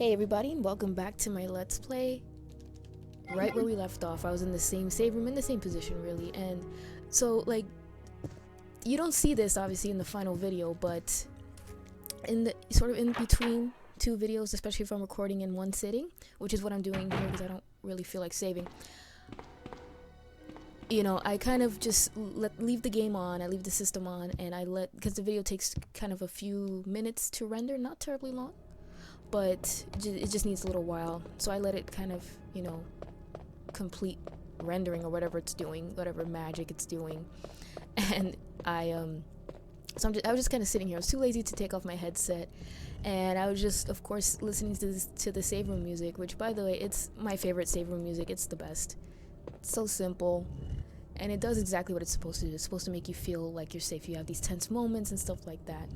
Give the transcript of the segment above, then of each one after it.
Hey everybody, and welcome back to my Let's Play. Right where we left off, I was in the same save room, in the same position really, and so like, you don't see this obviously in the final video, but in the sort of in between two videos, especially if I'm recording in one sitting, which is what I'm doing here because I don't really feel like saving. You know, I kind of just leave the game on, I leave the system on, and because the video takes kind of a few minutes to render, not terribly long. But it just needs a little while, so I let it kind of, you know, complete rendering or whatever it's doing, whatever magic it's doing, and I was just kind of sitting here. I was too lazy to take off my headset, and I was just, of course, listening to the save room music, which, by the way, it's my favorite save room music. It's the best. It's so simple, and it does exactly what it's supposed to do. It's supposed to make you feel like you're safe. You have these tense moments and stuff like that,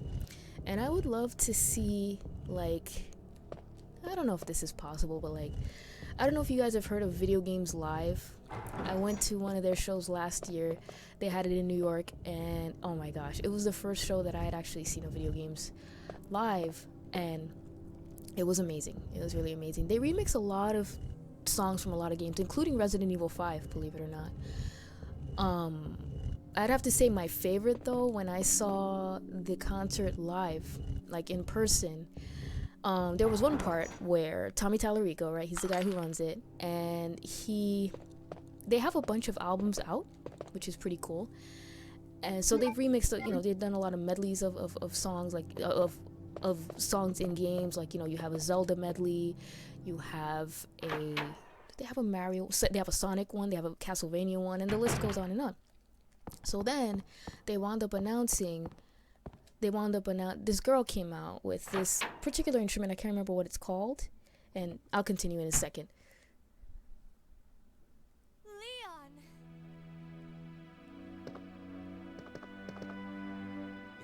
and I would love to see, like, I don't know if this is possible, but like, I don't know if you guys have heard of Video Games Live. I went to one of their shows last year. They had it in New York, and oh my gosh, it was the first show that I had actually seen of Video Games Live, and it was amazing. It was really amazing. They remix a lot of songs from a lot of games, including Resident Evil 5, believe it or not. I'd have to say my favorite though, when I saw the concert live, like in person, there was one part where Tommy Tallarico, right, he's the guy who runs it, and they have a bunch of albums out, which is pretty cool, and so they've remixed, you know, they've done a lot of medleys of songs, like, of songs in games, like, you know, you have a Zelda medley, you have they have a Mario, they have a Sonic one, they have a Castlevania one, and the list goes on and on. So then, they wound up announcing, this girl came out with this particular instrument. I can't remember what it's called, and I'll continue in a second. Leon!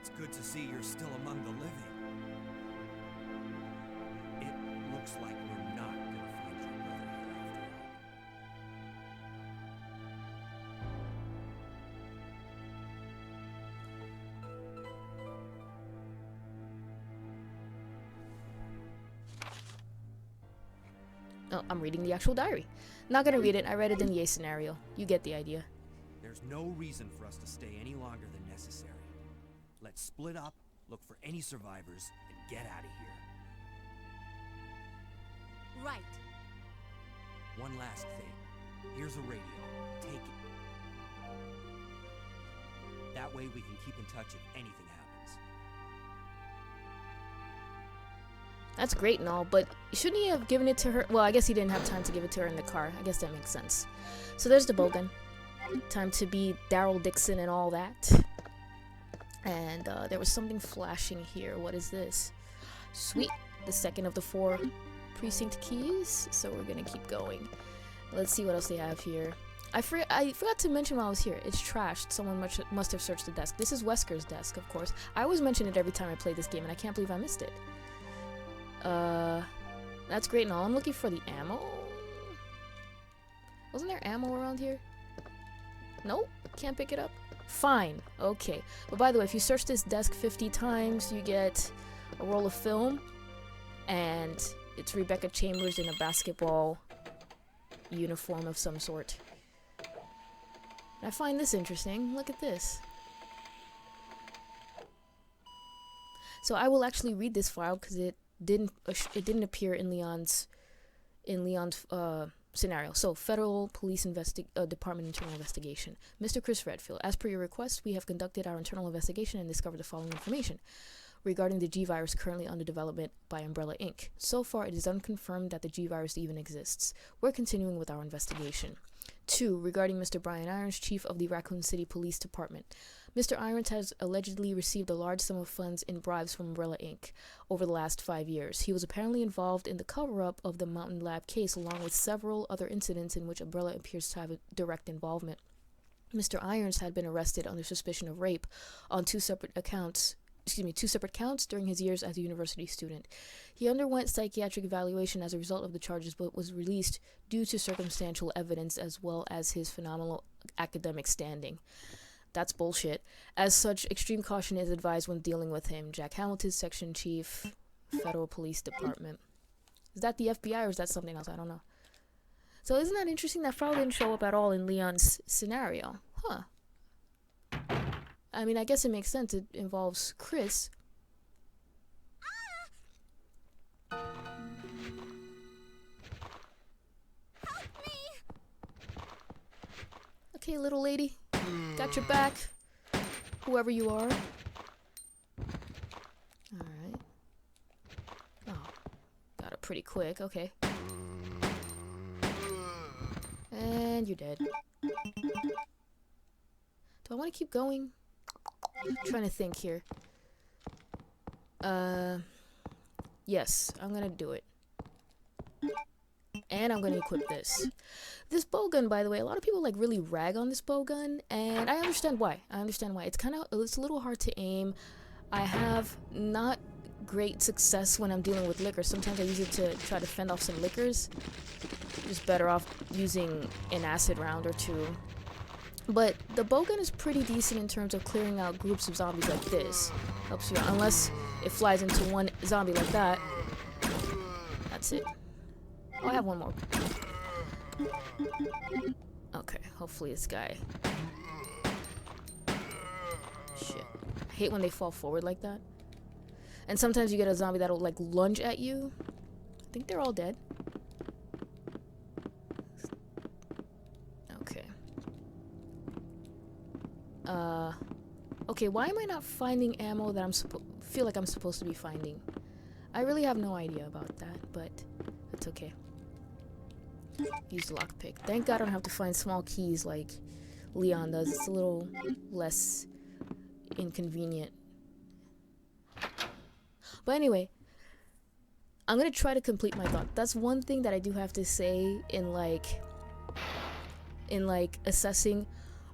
It's good to see you're still among the living. It looks like we're not gonna find your brother here after all. Oh, I'm reading the actual diary. Not gonna read it. I read it in the A scenario. You get the idea. There's no reason for us to stay any longer than necessary. Let's split up, look for any survivors, and get out of here. Right. One last thing. Here's a radio. Take it. That way we can keep in touch if anything happens. That's great and all, but shouldn't he have given it to her? Well, I guess he didn't have time to give it to her in the car. I guess that makes sense. So there's the bowgun. Time to be Daryl Dixon and all that. And there was something flashing here. What is this? Sweet. The second of the 4 precinct keys. So we're gonna keep going. Let's see what else they have here. I forgot to mention while I was here. It's trashed. Someone must have searched the desk. This is Wesker's desk, of course. I always mention it every time I play this game, and I can't believe I missed it. That's great and all. I'm looking for the ammo. Wasn't there ammo around here? Nope, can't pick it up. Fine, okay. But by the way, if you search this desk 50 times, you get a roll of film, and it's Rebecca Chambers in a basketball uniform of some sort. I find this interesting. Look at this. So I will actually read this file because it didn't appear in Leon's scenario. So, Federal Police Department Internal Investigation. Mr. Chris Redfield, as per your request, we have conducted our internal investigation and discovered the following information regarding the G-Virus currently under development by Umbrella Inc. So far, it is unconfirmed that the G-Virus even exists. We're continuing with our investigation. 2. Regarding Mr. Brian Irons, Chief of the Raccoon City Police Department. Mr. Irons has allegedly received a large sum of funds in bribes from Umbrella Inc. over the last 5 years. He was apparently involved in the cover-up of the Mountain Lab case, along with several other incidents in which Umbrella appears to have a direct involvement. Mr. Irons had been arrested under suspicion of rape on two separate counts during his years as a university student. He underwent psychiatric evaluation as a result of the charges, but was released due to circumstantial evidence as well as his phenomenal academic standing. That's bullshit. As such, extreme caution is advised when dealing with him. Jack Hamilton, Section Chief, Federal Police Department. Is that the FBI or is that something else? I don't know. So isn't that interesting? That Frau didn't show up at all in Leon's scenario. Huh. I mean, I guess it makes sense. It involves Chris. Okay, little lady. Got your back. Whoever you are. Alright. Oh. Got it pretty quick. Okay. And you're dead. Do I want to keep going? I'm trying to think here. Yes, I'm gonna do it. And I'm gonna equip this. This bow gun, by the way, a lot of people like really rag on this bow gun, and I understand why. It's a little hard to aim. I have not great success when I'm dealing with lickers. Sometimes I use it to try to fend off some lickers. Just better off using an acid round or two. But the bow gun is pretty decent in terms of clearing out groups of zombies like this. Helps you out, unless it flies into one zombie like that. That's it. Oh, I have one more. Okay, hopefully this guy... Shit. I hate when they fall forward like that. And sometimes you get a zombie that'll like lunge at you. I think they're all dead. Okay. Okay, why am I not finding ammo that feel like I'm supposed to be finding? I really have no idea about that, but that's okay. Use the lockpick. Thank God I don't have to find small keys like Leon does. It's a little less inconvenient. But anyway, I'm gonna try to complete my thought. That's one thing that I do have to say in like assessing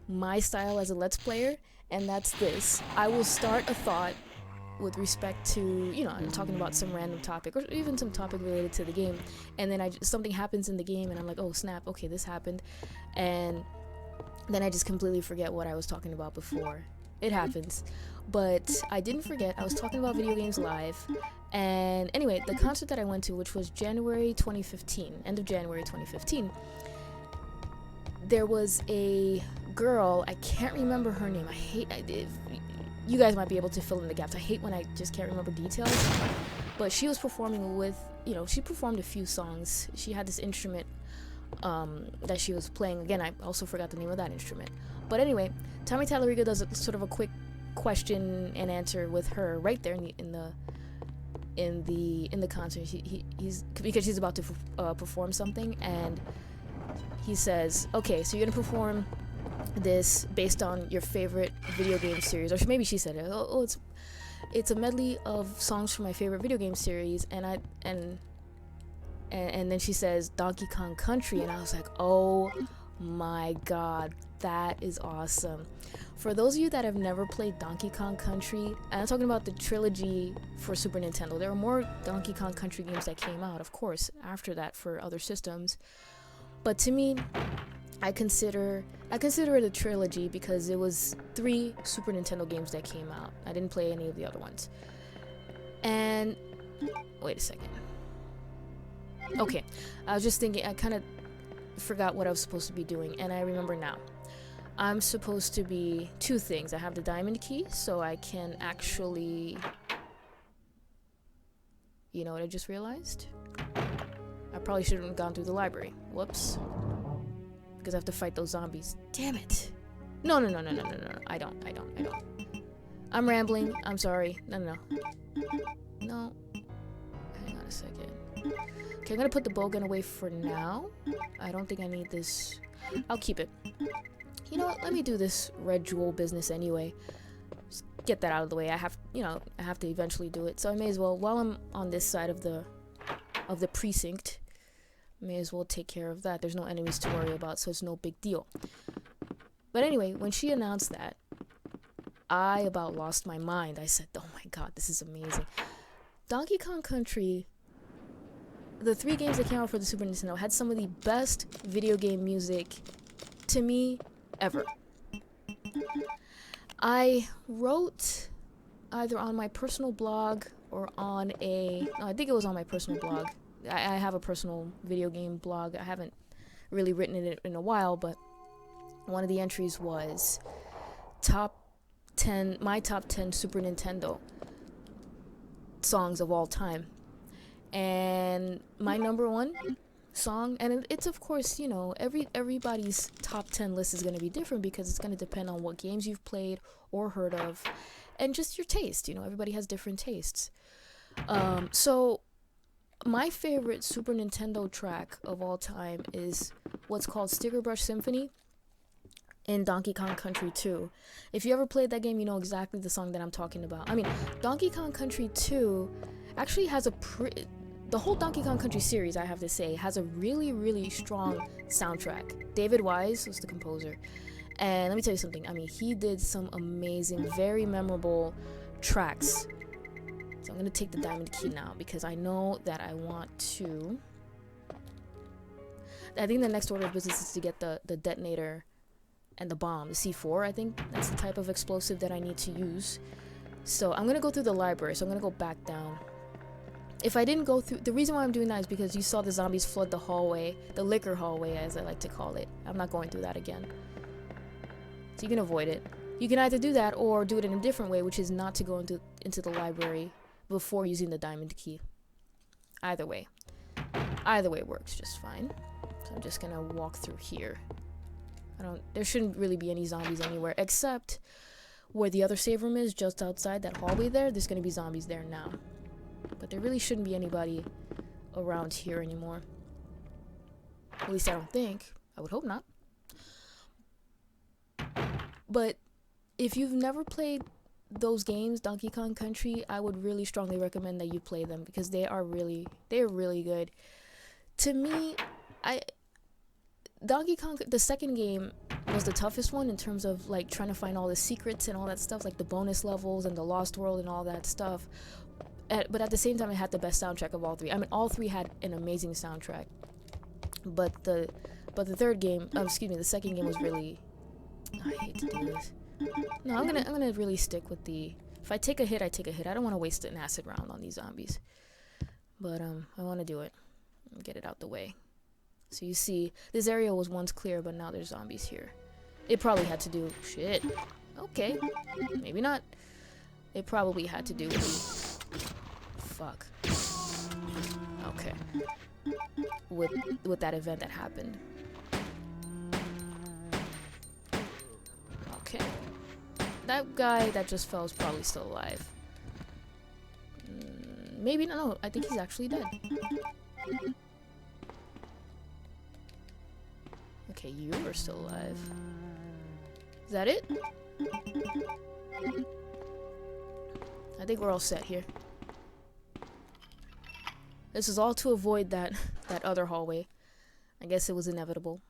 my style as a Let's Player, and that's this. I will start a thought with respect to, you know, I'm talking about some random topic or even some topic related to the game, and then something happens in the game and I'm like, oh snap, okay, this happened, and then I just completely forget what I was talking about before. It happens. But I didn't forget, I was talking about Video Games Live, and anyway, the concert that I went to, which was January 2015, end of January 2015, there was a girl, I can't remember her name, you guys might be able to fill in the gaps. I hate when I just can't remember details. But she was performing with, you know, she performed a few songs. She had this instrument that she was playing. Again, I also forgot the name of that instrument. But anyway, Tommy Tallarico does sort of a quick question and answer with her right there in the concert. He's because she's about to perform something, and he says, "Okay, so you're gonna perform this based on your favorite video game series," or maybe she said it. Oh, it's a medley of songs from my favorite video game series, and then she says Donkey Kong Country, and I was like, oh my god, that is awesome. For those of you that have never played Donkey Kong Country, and I'm talking about the trilogy for Super Nintendo, there were more Donkey Kong Country games that came out, of course, after that for other systems, but to me, I consider it a trilogy because it was 3 Super Nintendo games that came out. I didn't play any of the other ones. And wait a second. Okay, I was just thinking, I kind of forgot what I was supposed to be doing, and I remember now. I'm supposed to be 2 things. I have the diamond key, so I can actually... You know what I just realized? I probably shouldn't have gone through the library. Whoops. Because I have to fight those zombies. Damn it. No. I don't. I'm rambling. I'm sorry. No. No. Hang on a second. Okay, I'm gonna put the bow gun away for now. I don't think I need this. I'll keep it. You know what? Let me do this red jewel business anyway. Just get that out of the way. I have to eventually do it. So I may as well, while I'm on this side of the precinct, may as well take care of that. There's no enemies to worry about, so it's no big deal. But anyway, when she announced that, I about lost my mind. I said, oh my god, this is amazing. Donkey Kong Country, the 3 games that came out for the Super Nintendo, had some of the best video game music, to me, ever. I wrote either on my personal blog or on I think it was on my personal blog. I have a personal video game blog. I haven't really written it in a while, but one of the entries was my top 10 Super Nintendo songs of all time. And my number one song, and it's of course, you know, everybody's top 10 list is going to be different because it's going to depend on what games you've played or heard of and just your taste. You know, everybody has different tastes. So my favorite Super Nintendo track of all time is what's called Sticker Brush Symphony in Donkey Kong Country 2. If you ever played that game, you know exactly the song that I'm talking about. I mean, Donkey Kong Country 2 actually has the whole Donkey Kong Country series, I have to say, has a really, really strong soundtrack. David Wise was the composer. And let me tell you something. I mean, he did some amazing, very memorable tracks. So I'm going to take the diamond key now because I know that I want to... I think the next order of business is to get the detonator and the bomb, the C4, I think. That's the type of explosive that I need to use. So I'm going to go through the library. So I'm going to go back down. If I didn't go through... The reason why I'm doing that is because you saw the zombies flood the hallway. The liquor hallway, as I like to call it. I'm not going through that again. So you can avoid it. You can either do that or do it in a different way, which is not to go into the library before using the diamond key. Either way. Either way works just fine. So I'm just going to walk through here. There shouldn't really be any zombies anywhere, except where the other save room is, just outside that hallway there. There's going to be zombies there now. But there really shouldn't be anybody around here anymore. At least I don't think. I would hope not. But if you've never played those games, Donkey Kong Country, I would really strongly recommend that you play them because they're really good. To me, Donkey Kong, the second game was the toughest one in terms of like trying to find all the secrets and all that stuff, like the bonus levels and the Lost World and all that stuff. But at the same time, it had the best soundtrack of all three. I mean, all three had an amazing soundtrack. But the third game, the second game was really... I hate to do this. No, I'm gonna really stick with the... If I take a hit, I take a hit. I don't want to waste an acid round on these zombies. But I want to do it. Get it out the way. So you see, this area was once clear, but now there's zombies here. It probably had to do... Shit. Okay. Maybe not. It probably had to do with... Fuck. Okay. With that event that happened. Okay. That guy that just fell is probably still alive. Maybe no, I think he's actually dead. Okay, you are still alive. Is that it? I think we're all set here. This is all to avoid that other hallway. I guess it was inevitable.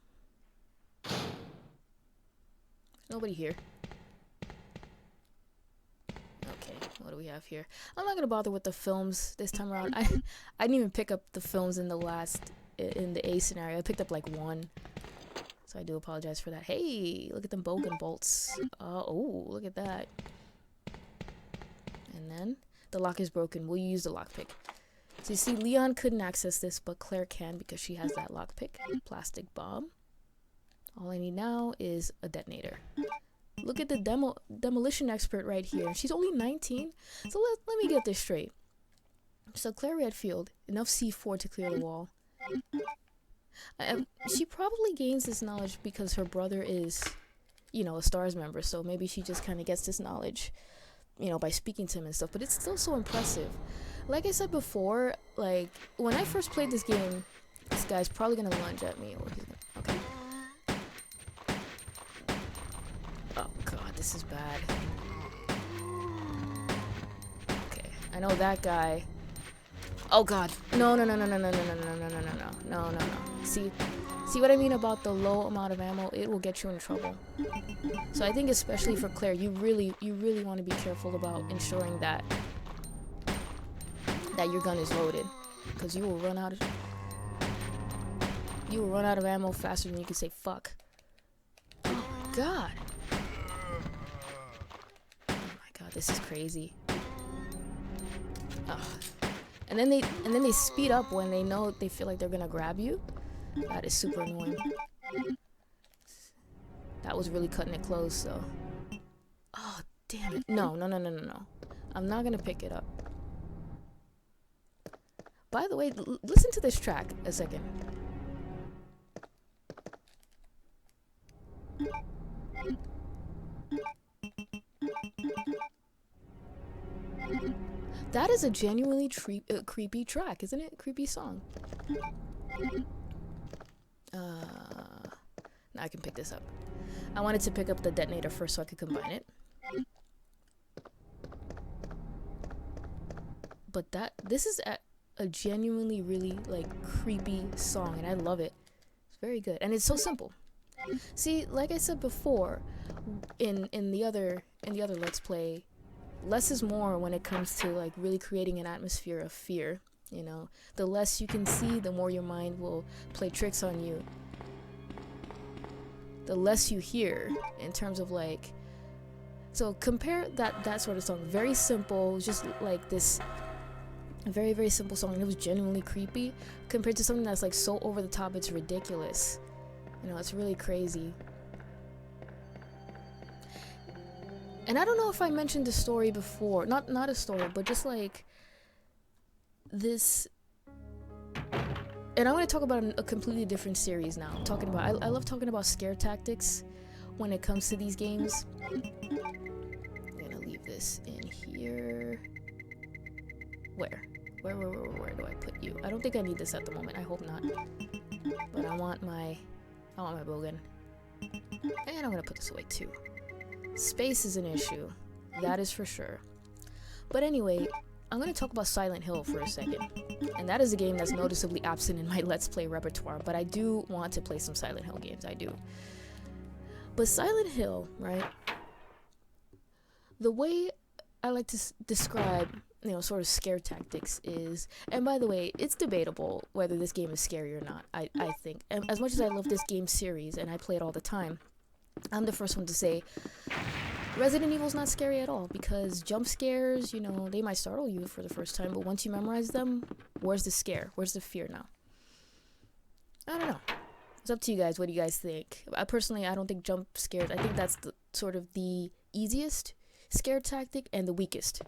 Nobody here. Okay, what do we have here? I'm not gonna bother with the films this time around. I didn't even pick up the films in the A scenario. I picked up like one. So I do apologize for that. Hey, look at them bogan bolts. Oh, look at that. And then the lock is broken. We'll use the lockpick. So you see, Leon couldn't access this, but Claire can because she has that lockpick. Plastic bomb. All I need now is a detonator. Look at the demolition expert right here. She's only 19. So let me get this straight. So Claire Redfield, enough C4 to clear the wall. She probably gains this knowledge because her brother is, you know, a STARS member. So maybe she just kind of gets this knowledge, you know, by speaking to him and stuff. But it's still so impressive. Like I said before, like, when I first played this game, this guy's probably going to lunge at me. Or he's gonna, okay. Oh, God, this is bad. Okay, I know that guy. Oh, God. No. See what I mean about the low amount of ammo? It will get you in trouble. So I think especially for Claire, you really want to be careful about ensuring that your gun is loaded, because you will run out of ammo faster than you can say fuck. Oh God. Oh my God, this is crazy. Ugh. And then they speed up when they feel like they're gonna grab you. That is super annoying. That was really cutting it close, so. Oh, damn it. No. I'm not gonna pick it up. By the way, listen to this track a second. That is a genuinely creepy track, isn't it? Creepy song. Now I can pick this up. I wanted to pick up the detonator first so I could combine it. But this is a genuinely really like creepy song, and I love it. It's very good, and it's so simple. See, like I said before, in the other Let's Play, less is more when it comes to like really creating an atmosphere of fear. You know, the less you can see, the more your mind will play tricks on you. The less you hear in terms of like, so compare that sort of song, very simple, just like this very, very simple song, and it was genuinely creepy, compared to something that's like so over the top it's ridiculous. You know, it's really crazy. And I don't know if I mentioned the story before, not a story, but just like this. And I want to talk about a completely different series now. I'm talking about, I love talking about scare tactics when it comes to these games. I'm gonna leave this in here. Where do I put you? I don't think I need this at the moment. I hope not. But I want my bowgun. And I'm gonna put this away too. Space is an issue. That is for sure. But anyway, I'm gonna talk about Silent Hill for a second. And that is a game that's noticeably absent in my Let's Play repertoire, but I do want to play some Silent Hill games, I do. But Silent Hill, right? The way I like to describe, you know, sort of scare tactics is, and by the way, it's debatable whether this game is scary or not, I think. And as much as I love this game series and I play it all the time, I'm the first one to say Resident Evil's not scary at all, because jump scares, you know, they might startle you for the first time, but once you memorize them, where's the scare? Where's the fear now? I don't know. It's up to you guys. What do you guys think? I don't think jump scares, I think that's the sort of the easiest scare tactic and the weakest.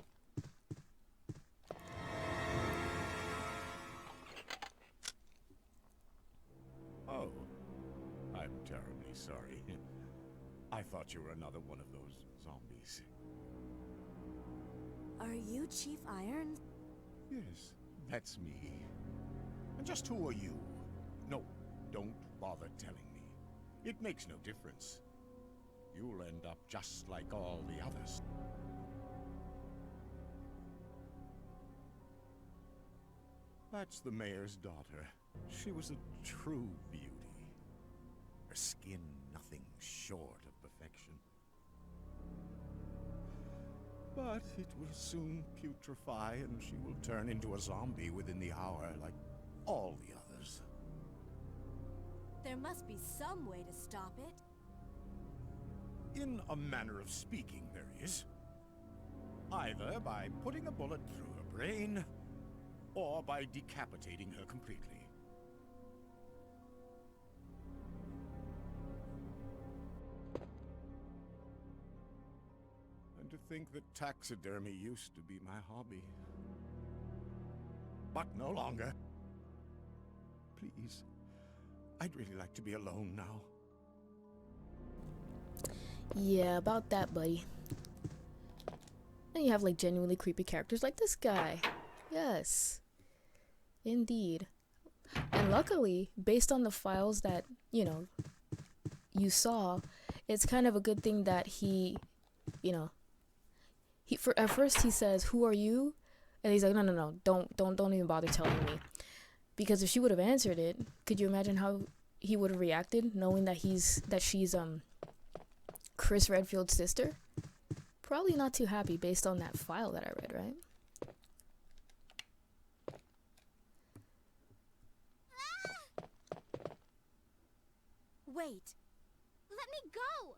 Oh, I'm terribly sorry. I thought you were another one of those zombies. Are you Chief Irons? Yes, that's me. And just who are you? No, don't bother telling me. It makes no difference. You'll end up just like all the others. That's the mayor's daughter. She was a true beauty. Her skin nothing short of perfection. But it will soon putrefy, and she will turn into a zombie within the hour, like all the others. There must be some way to stop it. In a manner of speaking, there is. Either by putting a bullet through her brain, or by decapitating her completely. And to think that taxidermy used to be my hobby. But no longer. Please, I'd really like to be alone now. Yeah, about that, buddy. And you have like genuinely creepy characters like this guy. Yes. Indeed. And luckily, based on the files that, you know, you saw, it's kind of a good thing that he, you know, at first he says, "Who are you?" And he's like, no, don't even bother telling me. Because if she would have answered it, could you imagine how he would have reacted, knowing that she's Chris Redfield's sister? Probably not too happy based on that file that I read, right? Wait. Let me go!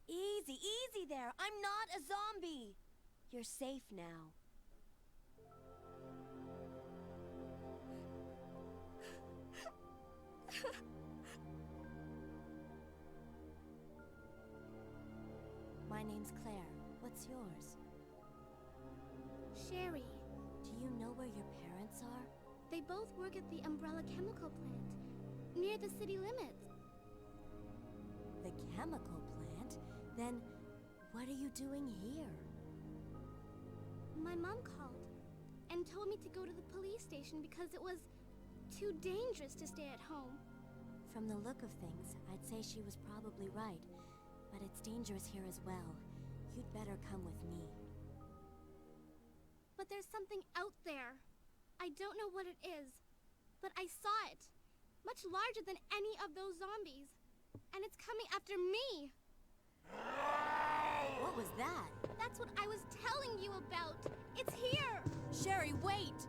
Easy, easy there. I'm not a zombie. You're safe now. My name's Claire. What's yours? Sherry. Do you know where your parents are? They both work at the Umbrella Chemical Plant, near the city limits. The chemical plant? Then, what are you doing here? My mom called and told me to go to the police station because it was too dangerous to stay at home. From the look of things, I'd say she was probably right. But it's dangerous here as well. You'd better come with me. But there's something out there. I don't know what it is, but I saw it. Much larger than any of those zombies. And it's coming after me. What was that? That's what I was telling you about. It's here. Sherry, wait!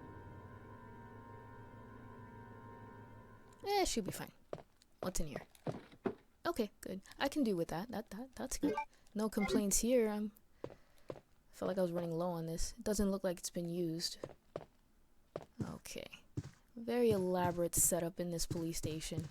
Should be fine. What's in here? Okay, good. I can do with that. That's good. No complaints here. I felt like I was running low on this. It doesn't look like it's been used. Okay. Very elaborate setup in this police station.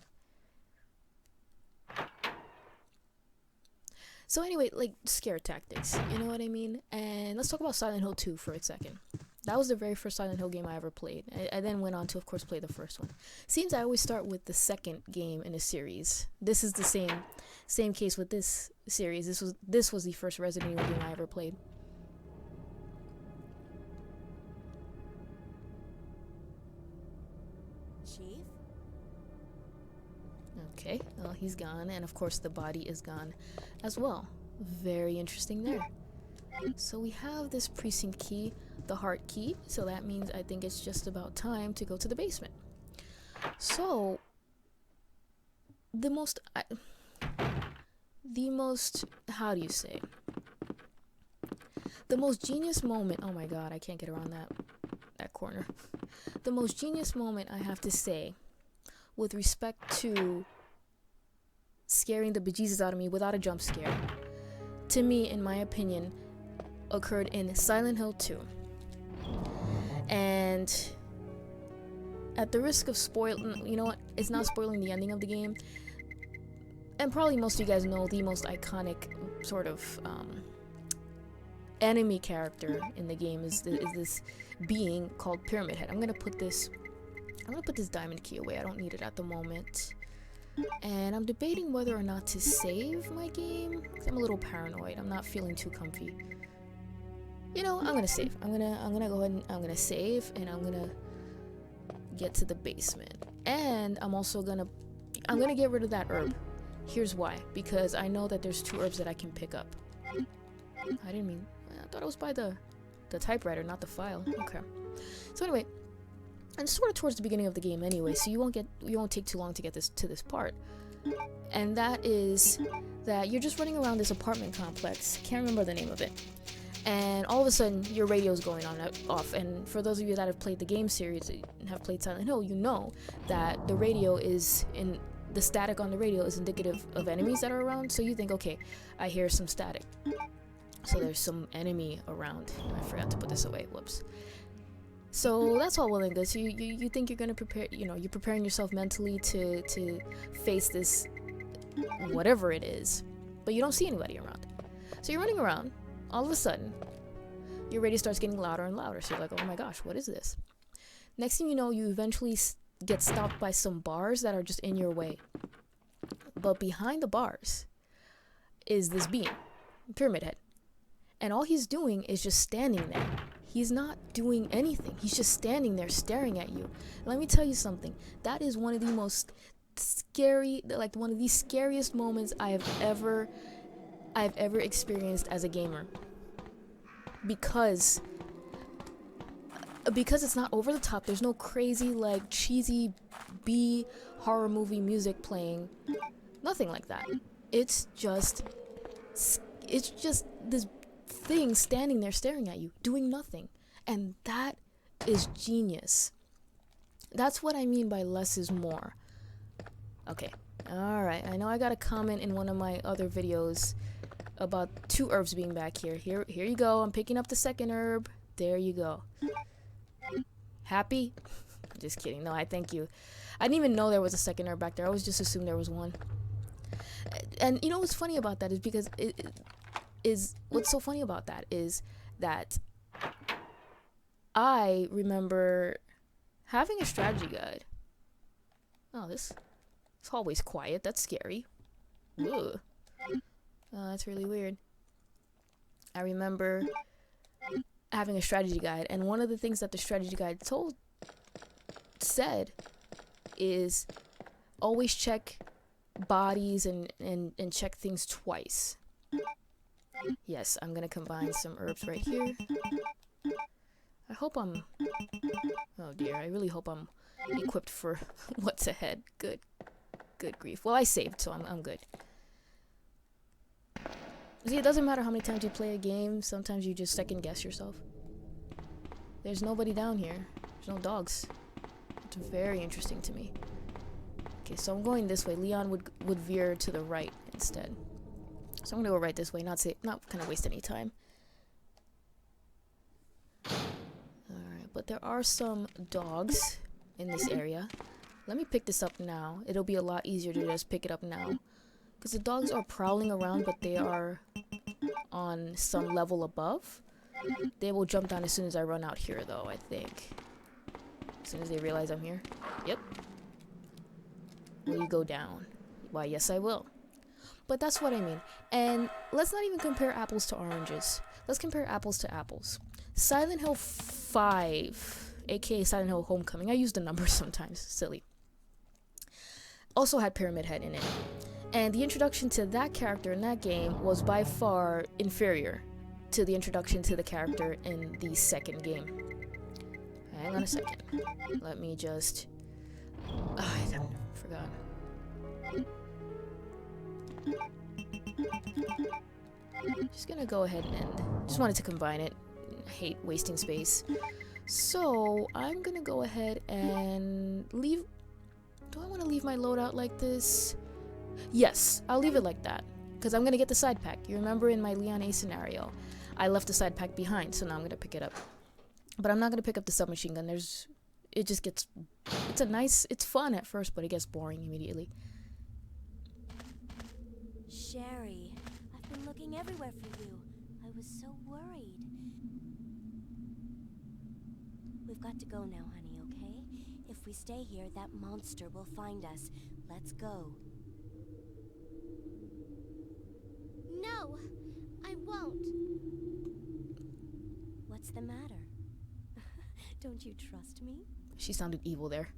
So anyway, like, scare tactics, you know what I mean? And let's talk about Silent Hill 2 for a second. That was the very first Silent Hill game I ever played. I then went on to, of course, play the first one. Seems I always start with the second game in a series. This is the same case with this series. This was the first Resident Evil game I ever played. Chief? Okay, well, he's gone, and of course the body is gone as well. Very interesting there. So we have this precinct key, the heart key, so that means I think it's just about time to go to the basement. So, the most, how do you say? The most genius moment, oh my god, I can't get around that corner. The most genius moment, I have to say, with respect to scaring the bejesus out of me without a jump scare, to me, in my opinion, occurred in Silent Hill 2. And at the risk of spoiling, you know what, it's not spoiling the ending of the game, and probably most of you guys know the most iconic sort of enemy character in the game is this being called Pyramid Head. I'm gonna put this diamond key away. I don't need it at the moment. And I'm debating whether or not to save my game. I'm a little paranoid. I'm not feeling too comfy. You know, I'm gonna save. I'm gonna go ahead and I'm gonna save, and I'm gonna get to the basement. And I'm gonna get rid of that herb. Here's why. Because I know that there's 2 herbs that I can pick up. I thought it was by the typewriter, not the file. Okay. So anyway, and sort of towards the beginning of the game anyway, so you won't take too long to get to this part. And that is that you're just running around this apartment complex. Can't remember the name of it. And all of a sudden, your radio's going off. And for those of you that have played the game series and have played Silent Hill, you know that the radio the static on the radio is indicative of enemies that are around. So you think, okay, I hear some static. So there's some enemy around. I forgot to put this away. Whoops. So that's all well and good. So you think you're gonna prepare, you're preparing yourself mentally to face this whatever it is, but you don't see anybody around. So you're running around. All of a sudden, your radio starts getting louder and louder. So you're like, oh my gosh, what is this? Next thing you know, you eventually get stopped by some bars that are just in your way. But behind the bars is this being, Pyramid Head. And all he's doing is just standing there. He's not doing anything. He's just standing there staring at you. Let me tell you something. That is one of the most one of the scariest moments I've ever experienced as a gamer. Because it's not over the top. There's no crazy, like, cheesy B horror movie music playing. Nothing like that. It's just this thing standing there staring at you, doing nothing. And that is genius. That's what I mean by less is more. Okay. Alright. I know I got a comment in one of my other videos about 2 herbs being back here. Here you go. I'm picking up the second herb. There you go. Happy? Just kidding. No, I thank you. I didn't even know there was a second herb back there. I was just assumed there was one. And you know what's funny about that is because what's so funny about that is that I remember having a strategy guide. Oh, this hallway's quiet. That's scary. Ugh. Oh, that's really weird. I remember having a strategy guide, and one of the things that the strategy guide said is always check bodies and check things twice. Yes, I'm gonna combine some herbs right here. I hope I'm... Oh dear, I really hope I'm equipped for what's ahead. Good grief. Well, I saved, so I'm good. See, it doesn't matter how many times you play a game, sometimes you just second guess yourself. There's nobody down here. There's no dogs. It's very interesting to me. Okay, so I'm going this way. Leon would veer to the right instead. So I'm gonna go right this way, not gonna waste any time. Alright, but there are some dogs in this area. Let me pick this up now. It'll be a lot easier to just pick it up now. Because the dogs are prowling around, but they are on some level above. They will jump down as soon as I run out here, though, I think. As soon as they realize I'm here. Yep. Will you go down? Why, yes, I will. But that's what I mean. And let's not even compare apples to oranges. Let's compare apples to apples. Silent Hill 5, aka Silent Hill Homecoming. I use the numbers sometimes. Silly. Also had Pyramid Head in it. And the introduction to that character in that game was by far inferior to the introduction to the character in the second game. Hang on a second. Let me just... I forgot. Just gonna go ahead and... Just wanted to combine it. I hate wasting space. So, I'm gonna go ahead and leave... Do I want to leave my loadout like this? Yes, I'll leave it like that. Because I'm gonna get the side pack. You remember in my Leon A scenario, I left the side pack behind, so now I'm gonna pick it up. But I'm not gonna pick up the submachine gun. It just gets... It's fun at first, but it gets boring immediately. Sherry, I've been looking everywhere for you. I was so worried. We've got to go now, honey, okay? If we stay here, that monster will find us. Let's go. No, I won't. What's the matter? Don't you trust me? She sounded evil there.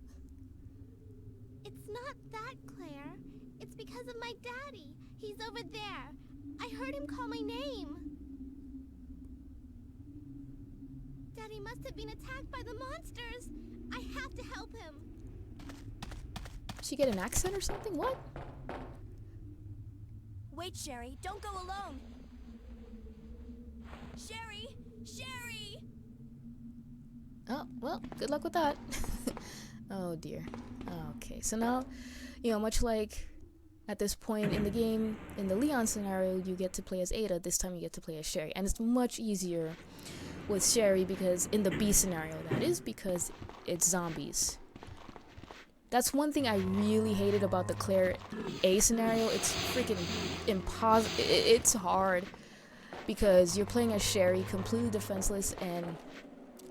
It's not that, Claire. It's because of my daddy. He's over there. I heard him call my name. Daddy must have been attacked by the monsters. I have to help him. Did she get an accent or something? What? Wait, Sherry, don't go alone. Sherry! Sherry! Oh, well, good luck with that. Oh dear. Okay, so now, much like at this point in the game, in the Leon scenario, you get to play as Ada. This time you get to play as Sherry. And it's much easier with Sherry because in the B scenario, that is because it's zombies. That's one thing I really hated about the Claire A scenario. It's freaking impossible. It's hard because you're playing as Sherry, completely defenseless, and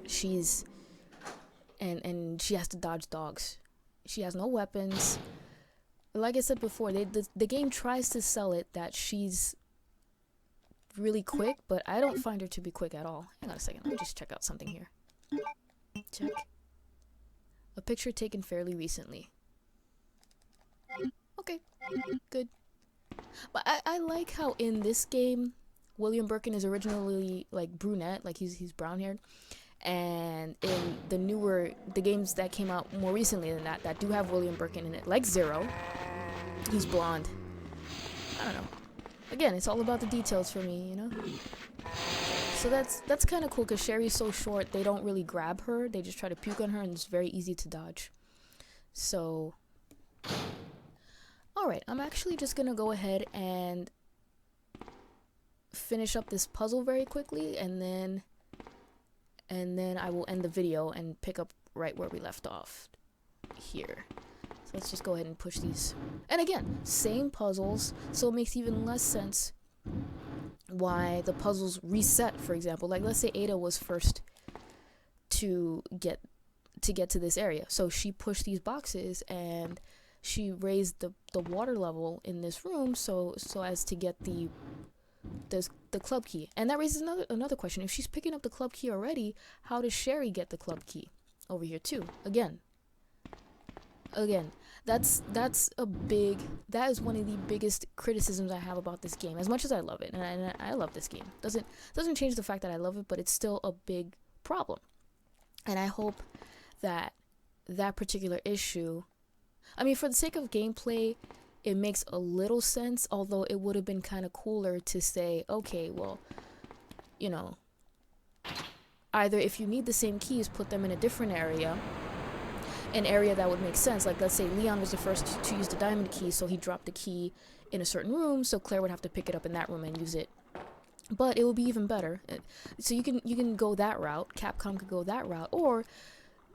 she's... And she has to dodge dogs. She has no weapons. Like I said before, the game tries to sell it that she's really quick, but I don't find her to be quick at all. Hang on a second. Let me just check out something here. Check. A picture taken fairly recently. Okay. Good. But I like how in this game, William Birkin is originally like brunette, like he's brown-haired. And in the games that came out more recently than that do have William Birkin in it, like Zero, he's blonde. I don't know. Again, it's all about the details for me, So that's kind of cool because Sherry's so short, they don't really grab her. They just try to puke on her, and it's very easy to dodge. So, alright, I'm actually just going to go ahead and finish up this puzzle very quickly, and and then I will end the video and pick up right where we left off here. So let's just go ahead and push these. And again, same puzzles, so it makes even less sense why the puzzles reset, for example. Like, let's say Ada was first to get to this area, so she pushed these boxes and she raised the water level in this room so as to get the club key. And that raises another question. If she's picking up the club key already, how does Sherry get the club key over here too? Again, that is one of the biggest criticisms I have about this game. As much as I love it, and I love this game, doesn't change the fact that I love it, but it's still a big problem. And I hope that particular issue, I mean, for the sake of gameplay, it makes a little sense, although it would have been kind of cooler to say, okay, well, you know, either if you need the same keys, put them in a different area, an area that would make sense. Like, let's say Leon was the first to use the diamond key, so he dropped the key in a certain room, so Claire would have to pick it up in that room and use it. But it will be even better. So you can go that route. Capcom could go that route, or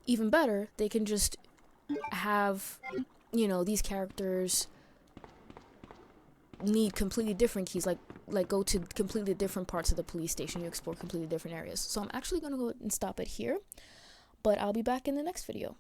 even better, they can just have, you know, these characters need completely different keys, like go to completely different parts of the police station. You explore completely different areas. So I'm actually gonna go and stop it here, but I'll be back in the next video.